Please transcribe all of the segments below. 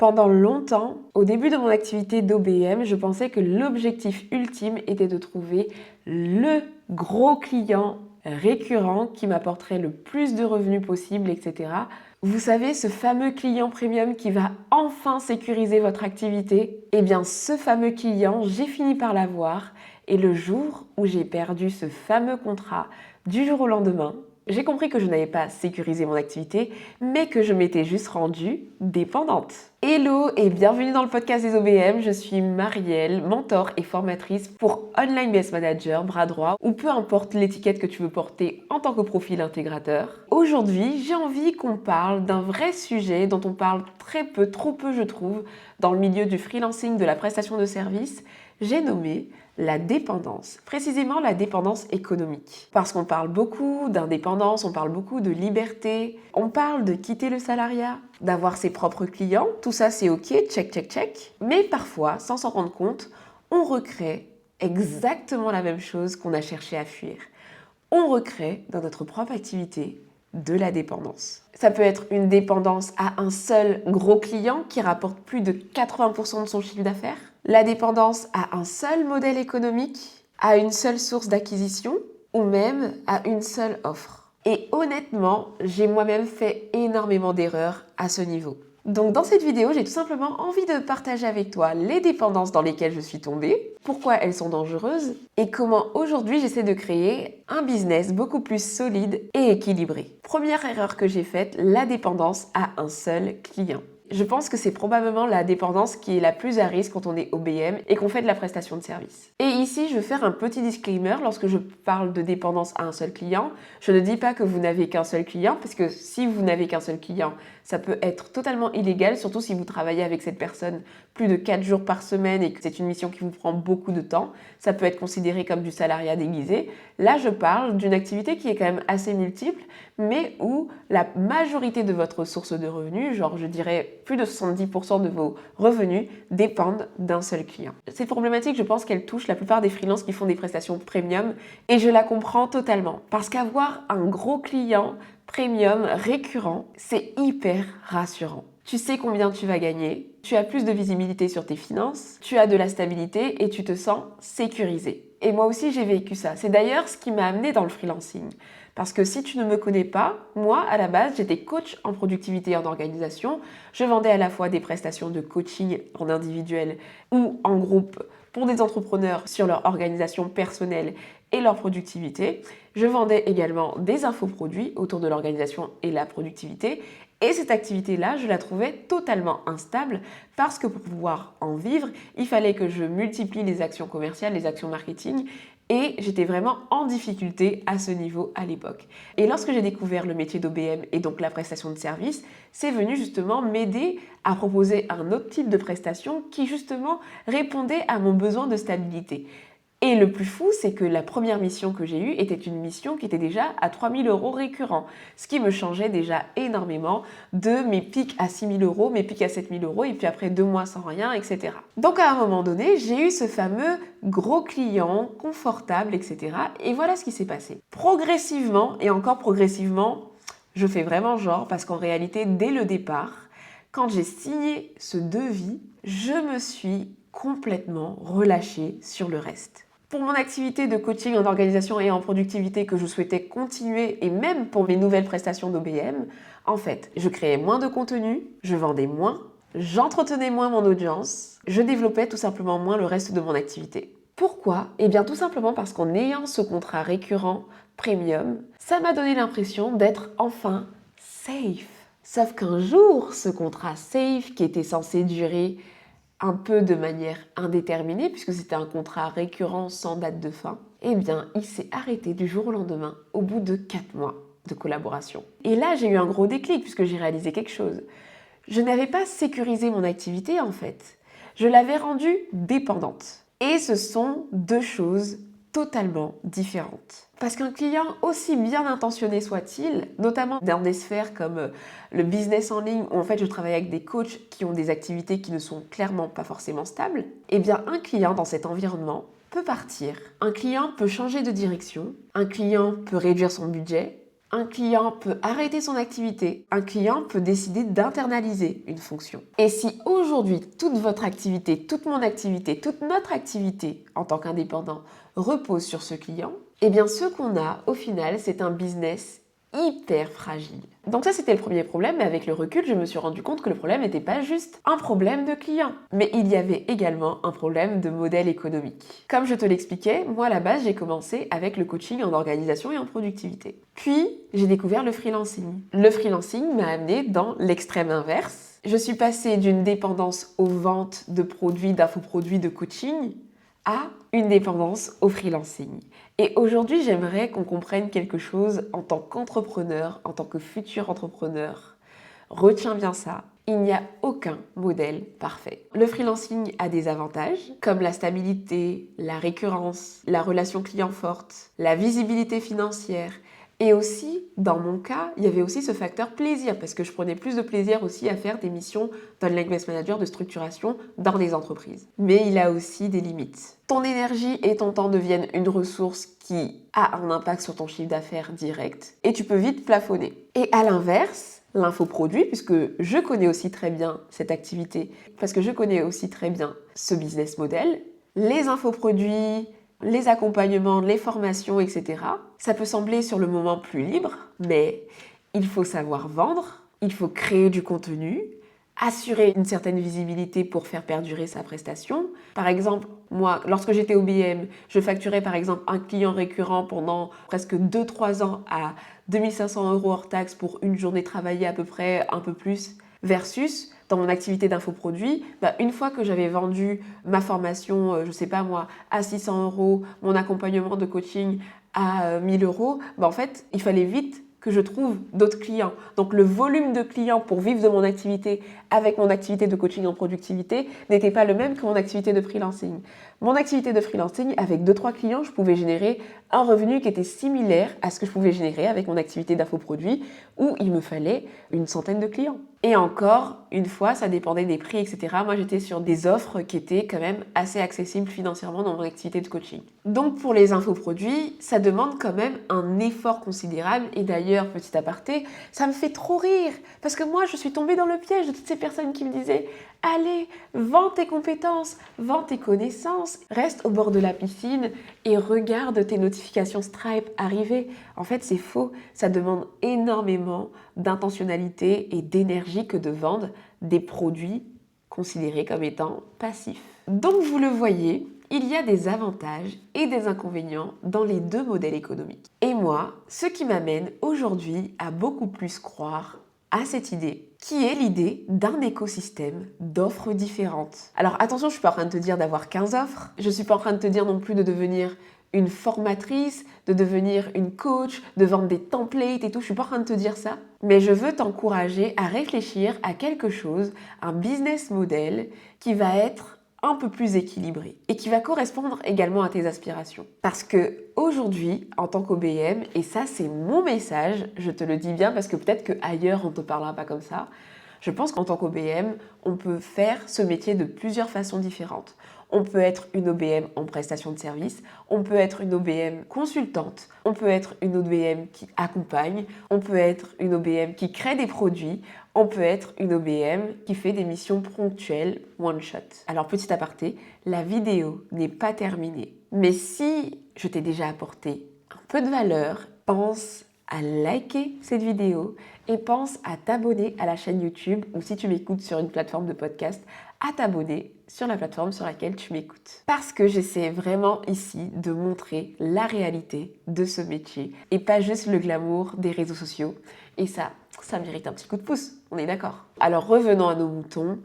Pendant longtemps, au début de mon activité d'OBM, je pensais que l'objectif ultime était de trouver le gros client récurrent qui m'apporterait le plus de revenus possible, etc. Vous savez, ce fameux client premium qui va enfin sécuriser votre activité, eh bien ce fameux client, j'ai fini par l'avoir et le jour où j'ai perdu ce fameux contrat du jour au lendemain, j'ai compris que je n'avais pas sécurisé mon activité, mais que je m'étais juste rendue dépendante. Hello et bienvenue dans le podcast des OBM, je suis Marielle, mentor et formatrice pour Online Business Manager, bras droit, ou peu importe l'étiquette que tu veux porter en tant que profil intégrateur. Aujourd'hui, j'ai envie qu'on parle d'un vrai sujet dont on parle très peu, trop peu je trouve, dans le milieu du freelancing, de la prestation de services. J'ai nommé la dépendance, précisément la dépendance économique. Parce qu'on parle beaucoup d'indépendance, on parle beaucoup de liberté, on parle de quitter le salariat, d'avoir ses propres clients, tout ça c'est ok, check, check, check. Mais parfois, sans s'en rendre compte, on recrée exactement la même chose qu'on a cherché à fuir. On recrée dans notre propre activité de la dépendance. Ça peut être une dépendance à un seul gros client qui rapporte plus de 80% de son chiffre d'affaires, la dépendance à un seul modèle économique, à une seule source d'acquisition ou même à une seule offre. Et honnêtement, j'ai moi-même fait énormément d'erreurs à ce niveau. Donc dans cette vidéo, j'ai tout simplement envie de partager avec toi les dépendances dans lesquelles je suis tombée, pourquoi elles sont dangereuses et comment aujourd'hui j'essaie de créer un business beaucoup plus solide et équilibré. Première erreur que j'ai faite, la dépendance à un seul client. Je pense que c'est probablement la dépendance qui est la plus à risque quand on est OBM et qu'on fait de la prestation de service. Et ici, je vais faire un petit disclaimer lorsque je parle de dépendance à un seul client. Je ne dis pas que vous n'avez qu'un seul client, parce que si vous n'avez qu'un seul client, ça peut être totalement illégal, surtout si vous travaillez avec cette personne plus de 4 jours par semaine et que c'est une mission qui vous prend beaucoup de temps. Ça peut être considéré comme du salariat déguisé. Là, je parle d'une activité qui est quand même assez multiple, mais où la majorité de votre source de revenus, genre je dirais plus de 70% de vos revenus, dépendent d'un seul client. Cette problématique, je pense qu'elle touche la plupart des freelances qui font des prestations premium et je la comprends totalement. Parce qu'avoir un gros client premium récurrent, c'est hyper rassurant. Tu sais combien tu vas gagner, tu as plus de visibilité sur tes finances, tu as de la stabilité et tu te sens sécurisé. Et moi aussi, j'ai vécu ça. C'est d'ailleurs ce qui m'a amené dans le freelancing. Parce que si tu ne me connais pas, moi, à la base, j'étais coach en productivité et en organisation. Je vendais à la fois des prestations de coaching en individuel ou en groupe pour des entrepreneurs sur leur organisation personnelle et leur productivité. Je vendais également des infoproduits autour de l'organisation et la productivité. Et cette activité-là, je la trouvais totalement instable parce que pour pouvoir en vivre, il fallait que je multiplie les actions commerciales, les actions marketing et j'étais vraiment en difficulté à ce niveau à l'époque. Et lorsque j'ai découvert le métier d'OBM et donc la prestation de service, c'est venu justement m'aider à proposer un autre type de prestation qui justement répondait à mon besoin de stabilité. Et le plus fou, c'est que la première mission que j'ai eue était une mission qui était déjà à 3 000 € récurrents, ce qui me changeait déjà énormément de mes pics à 6 000 €, mes pics à 7 000 € et puis après 2 mois sans rien, etc. Donc à un moment donné, j'ai eu ce fameux gros client confortable, etc. Et voilà ce qui s'est passé. Progressivement, et encore progressivement, je fais vraiment genre parce qu'en réalité, dès le départ, quand j'ai signé ce devis, je me suis complètement relâchée sur le reste. Pour mon activité de coaching en organisation et en productivité que je souhaitais continuer et même pour mes nouvelles prestations d'OBM, en fait, je créais moins de contenu, je vendais moins, j'entretenais moins mon audience, je développais tout simplement moins le reste de mon activité. Pourquoi ? Eh bien tout simplement parce qu'en ayant ce contrat récurrent premium, ça m'a donné l'impression d'être enfin safe. Sauf qu'un jour, ce contrat safe qui était censé durer un peu de manière indéterminée, puisque c'était un contrat récurrent sans date de fin, eh bien, il s'est arrêté du jour au lendemain, au bout de 4 mois de collaboration. Et là, j'ai eu un gros déclic, puisque j'ai réalisé quelque chose. Je n'avais pas sécurisé mon activité, en fait. Je l'avais rendue dépendante. Et ce sont deux choses totalement différentes. Parce qu'un client, aussi bien intentionné soit-il, notamment dans des sphères comme le business en ligne, où en fait je travaille avec des coachs qui ont des activités qui ne sont clairement pas forcément stables, eh bien un client dans cet environnement peut partir. Un client peut changer de direction, un client peut réduire son budget, Un client peut arrêter son activité. Un client peut décider d'internaliser une fonction. Et si aujourd'hui, toute votre activité, toute mon activité, toute notre activité en tant qu'indépendant repose sur ce client, eh bien ce qu'on a au final, c'est un business hyper fragile. Donc ça, c'était le premier problème, mais avec le recul, je me suis rendu compte que le problème n'était pas juste un problème de client, mais il y avait également un problème de modèle économique. Comme je te l'expliquais, moi à la base, j'ai commencé avec le coaching en organisation et en productivité. Puis, j'ai découvert le freelancing. Le freelancing m'a amené dans l'extrême inverse. Je suis passée d'une dépendance aux ventes de produits, d'infoproduits, de coaching, à une dépendance au freelancing. Et aujourd'hui, j'aimerais qu'on comprenne quelque chose en tant qu'entrepreneur, en tant que futur entrepreneur. Retiens bien ça, il n'y a aucun modèle parfait. Le freelancing a des avantages comme la stabilité, la récurrence, la relation client forte, la visibilité financière. Et aussi, dans mon cas, il y avait aussi ce facteur plaisir parce que je prenais plus de plaisir aussi à faire des missions d'Online Business Manager de structuration dans des entreprises. Mais il a aussi des limites. Ton énergie et ton temps deviennent une ressource qui a un impact sur ton chiffre d'affaires direct et tu peux vite plafonner. Et à l'inverse, l'infoproduit, puisque je connais aussi très bien cette activité, parce que je connais aussi très bien ce business model, les infoproduits, les accompagnements, les formations, etc. Ça peut sembler sur le moment plus libre, mais il faut savoir vendre, il faut créer du contenu, assurer une certaine visibilité pour faire perdurer sa prestation. Par exemple, moi, lorsque j'étais au BM, je facturais par exemple un client récurrent pendant presque 2-3 ans à 2500 € hors taxe pour une journée travaillée à peu près, un peu plus, versus dans mon activité d'infoproduit, une fois que j'avais vendu ma formation, je sais pas moi, à 600 €, mon accompagnement de coaching à 1000 €, en fait, il fallait vite que je trouve d'autres clients. Donc le volume de clients pour vivre de mon activité avec mon activité de coaching en productivité n'était pas le même que mon activité de freelancing. Mon activité de freelancing, avec 2-3 clients, je pouvais générer un revenu qui était similaire à ce que je pouvais générer avec mon activité d'infoproduit où il me fallait une centaine de clients. Et encore, une fois, ça dépendait des prix, etc. Moi, j'étais sur des offres qui étaient quand même assez accessibles financièrement dans mon activité de coaching. Donc, pour les infoproduits, ça demande quand même un effort considérable. Et d'ailleurs, petit aparté, ça me fait trop rire. Parce que moi, je suis tombée dans le piège de toutes ces personnes qui me disaient « Allez, vends tes compétences, vends tes connaissances, reste au bord de la piscine et regarde tes notifications Stripe arriver. » En fait, c'est faux. Ça demande énormément d'intentionnalité et d'énergie que de vendre des produits considérés comme étant passifs. Donc, vous le voyez, il y a des avantages et des inconvénients dans les deux modèles économiques. Et moi, ce qui m'amène aujourd'hui à beaucoup plus croire à cette idée, qui est l'idée d'un écosystème d'offres différentes. Alors attention, je ne suis pas en train de te dire d'avoir 15 offres, je ne suis pas en train de te dire non plus de devenir une formatrice, de devenir une coach, de vendre des templates et tout, je ne suis pas en train de te dire ça. Mais je veux t'encourager à réfléchir à quelque chose, un business model qui va être un peu plus équilibré et qui va correspondre également à tes aspirations. Parce que aujourd'hui, en tant qu'OBM, et ça c'est mon message, je te le dis bien parce que peut-être qu'ailleurs on ne te parlera pas comme ça, je pense qu'en tant qu'OBM, on peut faire ce métier de plusieurs façons différentes. On peut être une OBM en prestation de service, on peut être une OBM consultante, on peut être une OBM qui accompagne, on peut être une OBM qui crée des produits, on peut être une OBM qui fait des missions ponctuelles one shot. Alors petit aparté, la vidéo n'est pas terminée. Mais si je t'ai déjà apporté un peu de valeur, pense à liker cette vidéo et pense à t'abonner à la chaîne YouTube ou si tu m'écoutes sur une plateforme de podcast, à t'abonner sur la plateforme sur laquelle tu m'écoutes. Parce que j'essaie vraiment ici de montrer la réalité de ce métier et pas juste le glamour des réseaux sociaux. Et ça mérite un petit coup de pouce, on est d'accord. Alors revenons à nos moutons.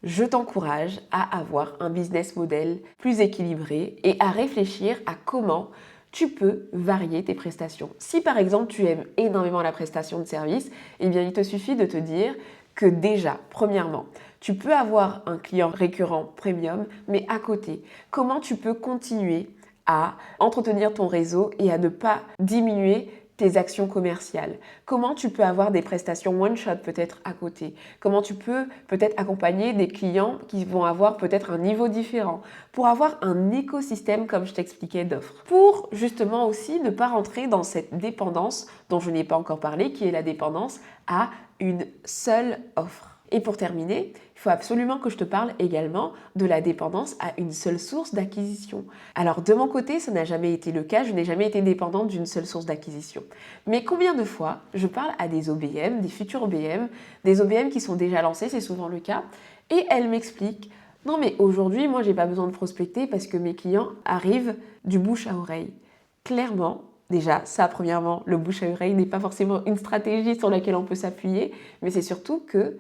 Je t'encourage à avoir un business model plus équilibré et à réfléchir à comment tu peux varier tes prestations. Si par exemple tu aimes énormément la prestation de service, eh bien il te suffit de te dire que déjà, premièrement, tu peux avoir un client récurrent premium, mais à côté, comment tu peux continuer à entretenir ton réseau et à ne pas diminuer tes actions commerciales, comment tu peux avoir des prestations one-shot peut-être à côté, comment tu peux peut-être accompagner des clients qui vont avoir peut-être un niveau différent, pour avoir un écosystème comme je t'expliquais d'offres. Pour justement aussi ne pas rentrer dans cette dépendance dont je n'ai pas encore parlé, qui est la dépendance à une seule offre. Et pour terminer, il faut absolument que je te parle également de la dépendance à une seule source d'acquisition. Alors de mon côté, ça n'a jamais été le cas, je n'ai jamais été dépendante d'une seule source d'acquisition. Mais combien de fois je parle à des OBM, des futurs OBM, des OBM qui sont déjà lancés, c'est souvent le cas, et elles m'expliquent « Non mais aujourd'hui, moi j'ai pas besoin de prospecter parce que mes clients arrivent du bouche à oreille. » Clairement, déjà, ça, premièrement, le bouche à oreille n'est pas forcément une stratégie sur laquelle on peut s'appuyer, mais c'est surtout que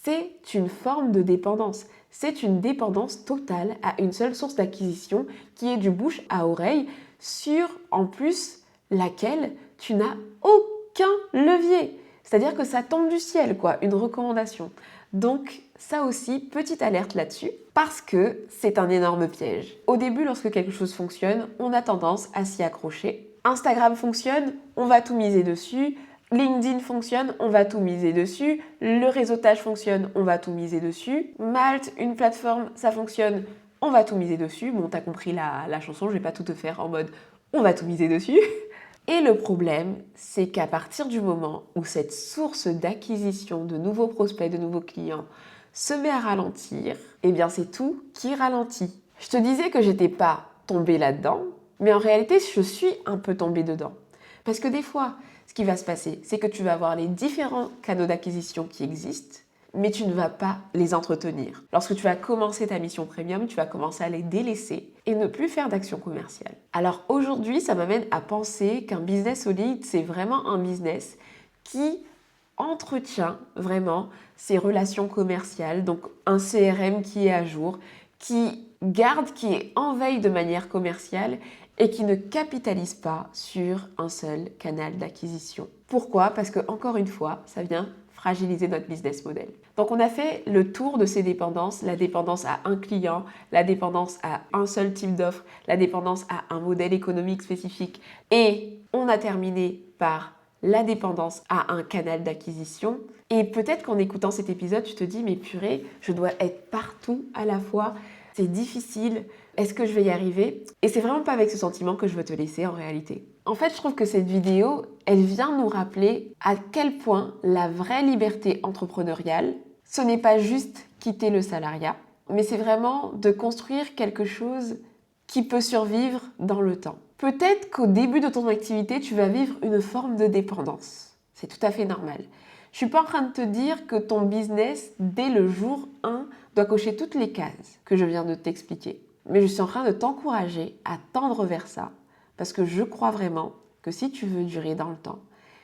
c'est une forme de dépendance. C'est une dépendance totale à une seule source d'acquisition qui est du bouche à oreille sur, en plus, laquelle tu n'as aucun levier. C'est-à-dire que ça tombe du ciel, quoi, une recommandation. Donc, ça aussi, petite alerte là-dessus, parce que c'est un énorme piège. Au début, lorsque quelque chose fonctionne, on a tendance à s'y accrocher. Instagram fonctionne, on va tout miser dessus. LinkedIn fonctionne, on va tout miser dessus. Le réseautage fonctionne, on va tout miser dessus. Malte, une plateforme, ça fonctionne, on va tout miser dessus. Bon, t'as compris la chanson, je vais pas tout te faire en mode on va tout miser dessus. Et le problème, c'est qu'à partir du moment où cette source d'acquisition de nouveaux prospects, de nouveaux clients se met à ralentir, eh bien c'est tout qui ralentit. Je te disais que j'étais pas tombée là-dedans, mais en réalité, je suis un peu tombée dedans. Parce que des fois, ce qui va se passer, c'est que tu vas avoir les différents canaux d'acquisition qui existent, mais tu ne vas pas les entretenir. Lorsque tu vas commencer ta mission premium, tu vas commencer à les délaisser et ne plus faire d'action commerciale. Alors aujourd'hui, ça m'amène à penser qu'un business solide, c'est vraiment un business qui entretient vraiment ses relations commerciales, donc un CRM qui est à jour, qui garde, qui est en veille de manière commerciale et qui ne capitalise pas sur un seul canal d'acquisition. Pourquoi? Parce que, encore une fois, ça vient fragiliser notre business model. Donc on a fait le tour de ces dépendances, la dépendance à un client, la dépendance à un seul type d'offre, la dépendance à un modèle économique spécifique et on a terminé par la dépendance à un canal d'acquisition. Et peut-être qu'en écoutant cet épisode, tu te dis mais purée, je dois être partout à la fois. C'est difficile, est-ce que je vais y arriver? Et c'est vraiment pas avec ce sentiment que je veux te laisser en réalité. En fait, je trouve que cette vidéo, elle vient nous rappeler à quel point la vraie liberté entrepreneuriale, ce n'est pas juste quitter le salariat, mais c'est vraiment de construire quelque chose qui peut survivre dans le temps. Peut-être qu'au début de ton activité, tu vas vivre une forme de dépendance. C'est tout à fait normal. Je suis pas en train de te dire que ton business, dès le jour 1, doit cocher toutes les cases que je viens de t'expliquer. Mais je suis en train de t'encourager à tendre vers ça parce que je crois vraiment que si tu veux durer dans le temps,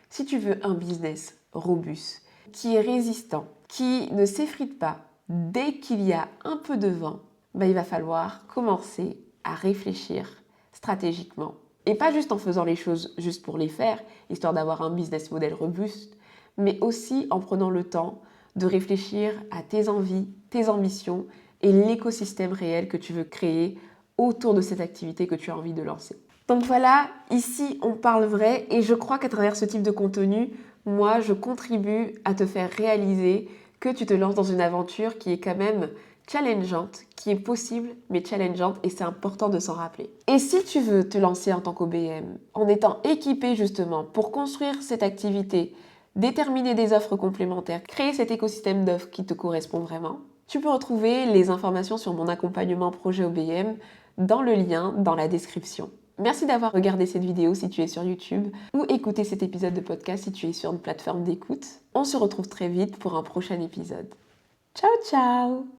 si tu veux un business robuste, qui est résistant, qui ne s'effrite pas dès qu'il y a un peu de vent, il va falloir commencer à réfléchir stratégiquement. Et pas juste en faisant les choses juste pour les faire, histoire d'avoir un business model robuste, mais aussi en prenant le temps de réfléchir à tes envies, tes ambitions et l'écosystème réel que tu veux créer autour de cette activité que tu as envie de lancer. Donc voilà, ici on parle vrai et je crois qu'à travers ce type de contenu, moi je contribue à te faire réaliser que tu te lances dans une aventure qui est quand même challengeante, qui est possible mais challengeante et c'est important de s'en rappeler. Et si tu veux te lancer en tant qu'OBM, en étant équipé justement pour construire cette activité, déterminer des offres complémentaires, créer cet écosystème d'offres qui te correspond vraiment, tu peux retrouver les informations sur mon accompagnement projet OBM dans le lien dans la description. Merci d'avoir regardé cette vidéo si tu es sur YouTube ou écouté cet épisode de podcast si tu es sur une plateforme d'écoute. On se retrouve très vite pour un prochain épisode. Ciao ciao!